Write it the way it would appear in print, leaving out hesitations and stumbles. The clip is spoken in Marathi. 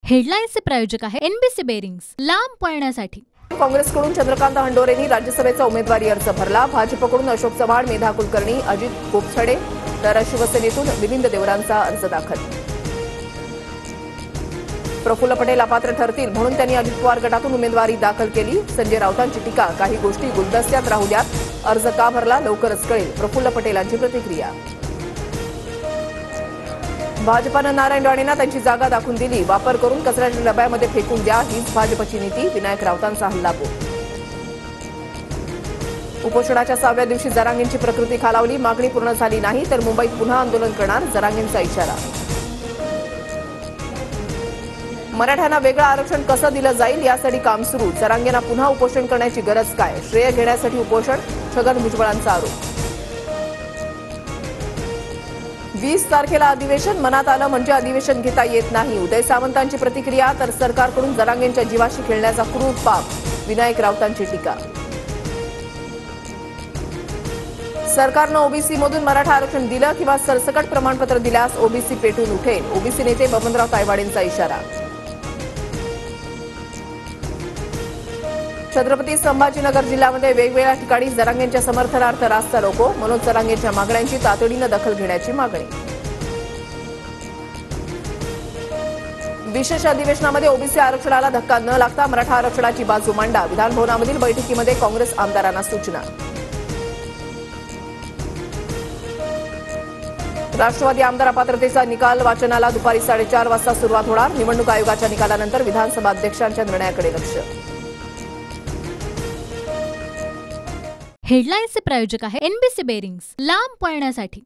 हेडलाईन्सचे प्रायोजक आहे एनबीसी बेरिंग्स, लांब पळण्यासाठी। काँग्रेसकडून चंद्रकांत हंडोरेंनी राज्यसभेचा उमेदवारी अर्ज भरला। भाजपकडून अशोक चव्हाण, मेधा कुलकर्णी, अजित गोपछडे तर शिवसेनेतून मिलिंद देवरांचा अर्ज दाखल। प्रफुल्ल पटेल अपात्र ठरतील म्हणून त्यांनी अजित पवार गटातून उमेदवारी दाखल केली। संजय राऊतांची टीका, काही गोष्टी गुलदस्त्यात राहू द्यात, अर्ज का भरला लवकरच कळेल, प्रफुल्ल पटेलांची प्रतिक्रिया। भाजपानं नारायण राणेंना त्यांची जागा दाखवून दिली, वापर करून कचऱ्याच्या डब्यामध्ये फेकून द्या, हीच भाजपची नीती, विनायक राऊतांचा हल्लाबोल। उपोषणाच्या 6व्या दिवशी जरांगेंची प्रकृती खालावली, मागणी पूर्ण झाली नाही तर मुंबईत पुन्हा आंदोलन करणार, जरांगेंचा इशारा। मराठ्यांना वेगळं आरक्षण कसं दिलं जाईल यासाठी काम सुरू, जरांगेंना पुन्हा उपोषण करण्याची गरज काय, श्रेय घेण्यासाठी उपोषण, छगन भुजबळांचा आरोप। 20 तारखेला अधिवेशन, मनात आलं म्हणजे अधिवेशन घेता येत नाही, उदय सामंतांची प्रतिक्रिया, तर सरकारकडून जरांगेंच्या जीवाशी खेळण्याचा क्रूर पाप, विनायक राऊतांची टीका। सरकारनं ओबीसीमधून मराठा आरक्षण दिलं किंवा सरसकट प्रमाणपत्र दिल्यास ओबीसी पेटून उठेल, ओबीसी नेते बबनराव तायवाडेंचा इशारा। छत्रपती संभाजीनगर जिल्ह्यामध्ये वेगवेगळ्या ठिकाणी जरांगेंच्या समर्थनार्थ रास्ता रोको, मनोज जरांगेंच्या मागण्यांची तातडीनं दखल घेण्याची मागणी। विशेष अधिवेशनामध्ये ओबीसी आरक्षणाला धक्का न लागता मराठा आरक्षणाची बाजू मांडा, विधानभवनामधील बैठकीमध्ये काँग्रेस आमदारांना सूचना। राष्ट्रवादी आमदार अपात्रतेचा निकाल वाचनाला दुपारी 4:30 वाजता सुरुवात होणार, निवडणूक आयोगाच्या निकालानंतर विधानसभा अध्यक्षांच्या निर्णयाकडे लक्ष। हेडलाईन्सचे प्रायोजक आहे एनबीसी बेरिंग्स, लांब पळण्यासाठी।